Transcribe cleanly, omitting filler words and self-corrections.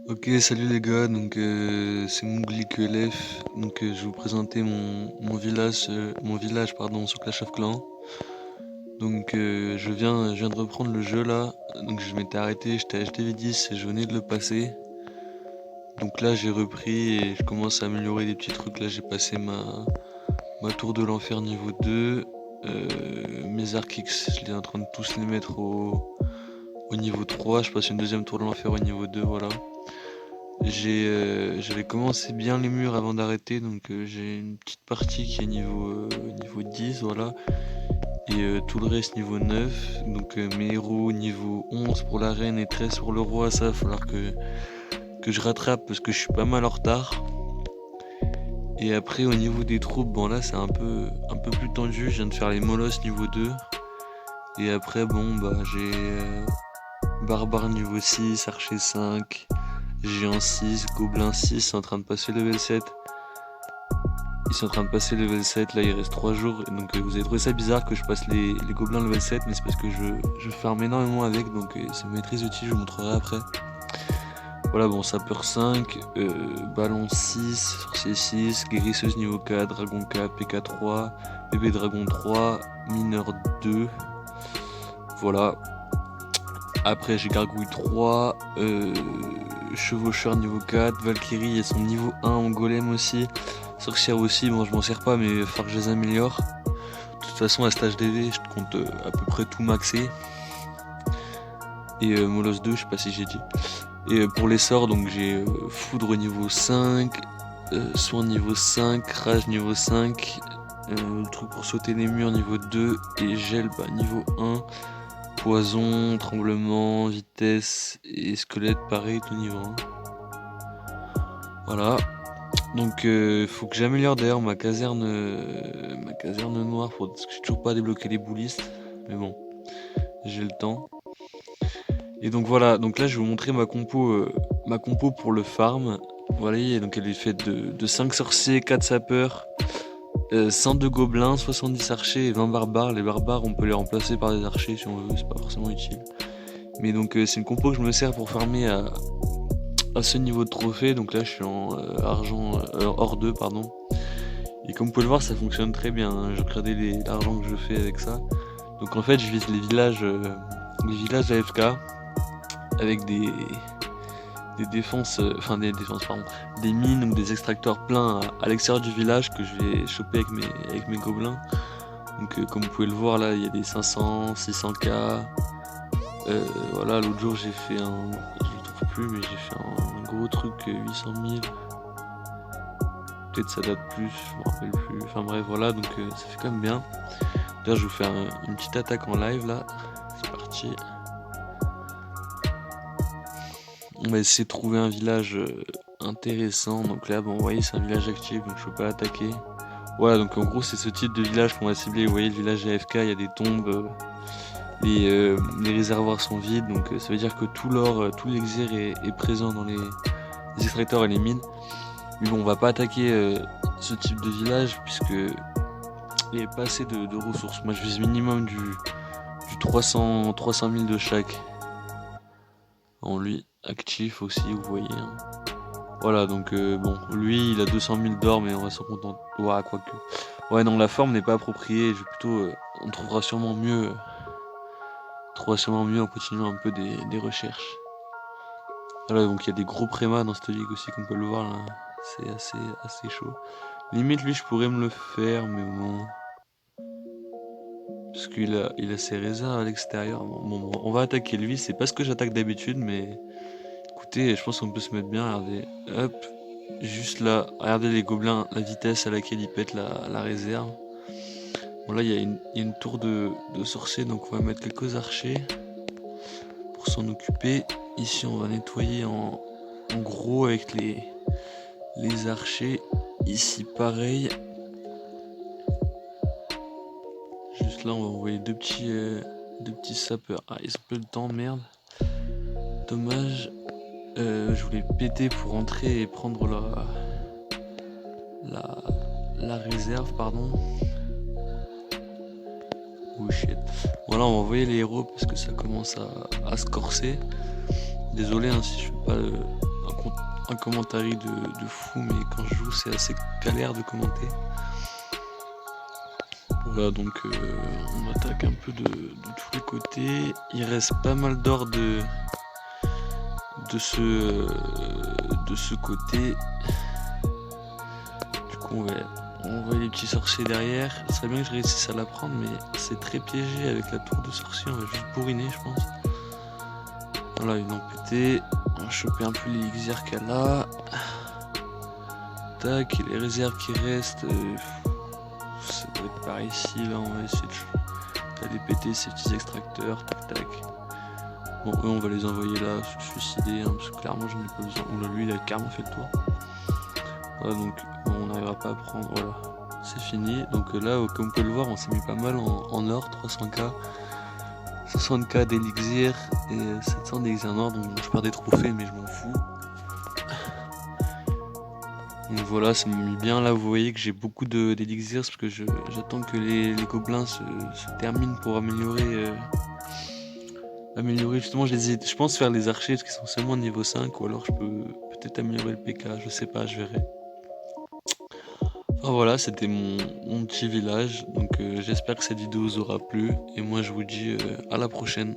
Ok, salut les gars, c'est Mouglik LF, je vais vous présenter mon village pardon, sur Clash of Clans. Je viens de reprendre le jeu là, donc je m'étais arrêté, j'étais à HDV10 et je venais de le passer. Donc là j'ai repris et je commence à améliorer des petits trucs, là j'ai passé ma tour de l'enfer niveau 2, mes arcs X, je suis en train de tous les mettre au niveau 3, je passe une deuxième tour de l'enfer au niveau 2, voilà. J'avais commencé bien les murs avant d'arrêter, j'ai une petite partie qui est niveau 10, voilà, et tout le reste niveau 9. Mes héros niveau 11 pour la reine et 13 pour le roi, ça va falloir que je rattrape parce que je suis pas mal en retard. Et après au niveau des troupes, bon là c'est un peu plus tendu, je viens de faire les molosses niveau 2. Et après bon bah j'ai barbare niveau 6, archer 5, géant 6, gobelin 6, c'est en train de passer level 7. Ils sont en train de passer level 7, là il reste 3 jours, vous avez trouvé ça bizarre que je passe les gobelins level 7, mais c'est parce que je farm énormément avec, c'est une maîtrise outil, je vous montrerai après. Voilà, bon, sapeur 5, ballon 6, sorcier 6, guérisseuse niveau 4, dragon 4, PK 3, bébé dragon 3, mineur 2, voilà. Après j'ai gargouille 3, chevaucheur niveau 4, Valkyrie et son niveau 1 en golem aussi. Sorcière aussi, bon je m'en sers pas mais il va falloir que je les améliore. De toute façon à stage DV je compte à peu près tout maxer. Et Molosse 2, je sais pas si j'ai dit. Et pour les sorts, donc j'ai foudre niveau 5, soin niveau 5, rage niveau 5, le truc pour sauter les murs niveau 2 et gel niveau 1. Poison, tremblement, vitesse et squelette pareil tout niveau 1. Voilà. Faut que j'améliore d'ailleurs ma caserne noire parce que j'ai toujours pas débloqué les boulistes. Mais bon, j'ai le temps. Et donc voilà, donc là je vais vous montrer ma compo pour le farm. Voilà, et donc elle est faite de 5 sorciers, 4 sapeurs, 102 gobelins, 70 archers et 20 barbares. Les barbares on peut les remplacer par des archers si on veut, c'est pas forcément utile. Mais c'est une compo que je me sers pour farmer à ce niveau de trophée. Donc là je suis en or 2 pardon. Et comme vous pouvez le voir ça fonctionne très bien, hein. J'ai regardé l'argent que je fais avec ça. Donc en fait je vise les villages AFK avec des défenses, des mines ou des extracteurs pleins à l'extérieur du village que je vais choper avec mes gobelins. Comme vous pouvez le voir là, il y a des 500, 600k. Voilà, l'autre jour j'ai fait je le trouve plus, mais j'ai fait un gros truc 800 000. Peut-être ça date plus, je me rappelle plus. Enfin bref, voilà, ça fait quand même bien. D'ailleurs, je vais vous faire une petite attaque en live là. C'est parti. On va essayer de trouver un village intéressant. Donc là, bon, vous voyez, c'est un village actif, donc je peux pas attaquer. Voilà, donc en gros, c'est ce type de village qu'on va cibler. Vous voyez, le village AFK, il y a des tombes, les réservoirs sont vides, donc ça veut dire que tout l'or, tout l'élixir est présent dans les extracteurs et les mines. Mais bon, on va pas attaquer ce type de village puisque il n'y a pas assez de ressources. Moi, je vise minimum du 300 000 de chaque. En lui, actif aussi, vous voyez. Hein. Voilà, bon, lui, il a 200 000 d'or, mais on va s'en contenter. Ouais, quoique. Ouais, non, la forme n'est pas appropriée. Je vais plutôt, on trouvera sûrement mieux. En continuant un peu des recherches. Voilà, donc il y a des gros prémas dans cette ligue aussi, comme on peut le voir là. C'est assez chaud. Limite, lui, je pourrais me le faire, mais bon. Parce qu'il a ses réserves à l'extérieur. Bon, on va attaquer lui. C'est pas ce que j'attaque d'habitude, mais écoutez, je pense qu'on peut se mettre bien. Regardez, hop, juste là. Regardez les gobelins, la vitesse à laquelle ils pètent la réserve. Bon, là, il y a une tour de sorciers, donc on va mettre quelques archers pour s'en occuper. Ici, on va nettoyer en gros avec les archers. Ici, pareil. Juste là, on va envoyer deux petits sapeurs. Ah, ils ont peu de temps, merde. Dommage. Je voulais péter pour entrer et prendre la réserve, pardon. Oh shit. Voilà, on va envoyer les héros parce que ça commence à se corser. Désolé hein, si je fais pas un commentary de fou, mais quand je joue c'est assez galère de commenter. Voilà, donc on attaque un peu de tous les côtés. Il reste pas mal d'or de ce côté. Du coup on voit les petits sorciers derrière. Ce serait bien que je réussisse à la prendre, mais c'est très piégé avec la tour de sorcier. On va juste bourriner, je pense. Voilà, ils l'ont pété. On va choper un peu l'élixir qu'elle a. Tac, et les réserves qui restent. Ça doit être par ici, là on va essayer d'aller péter ces petits extracteurs, tac tac. Bon, eux on va les envoyer là, se suicider, hein, parce que clairement j'en ai pas besoin. Oula, lui il a carrément fait le tour. Voilà, donc bon, on n'arrivera pas à prendre, voilà, c'est fini. Donc là, comme vous pouvez le voir, on s'est mis pas mal en or, 300k, 60k d'élixir et 700 d'élixir noir, donc je perds des trophées mais je m'en fous. Donc voilà, ça m'a mis bien là, vous voyez que j'ai beaucoup d'élixirs parce que j'attends que les gobelins se terminent pour améliorer justement, je pense faire les archers parce qu'ils sont seulement niveau 5 ou alors je peux peut-être améliorer le PK, je sais pas, je verrai. Enfin voilà, c'était mon petit village, donc j'espère que cette vidéo vous aura plu et moi je vous dis à la prochaine.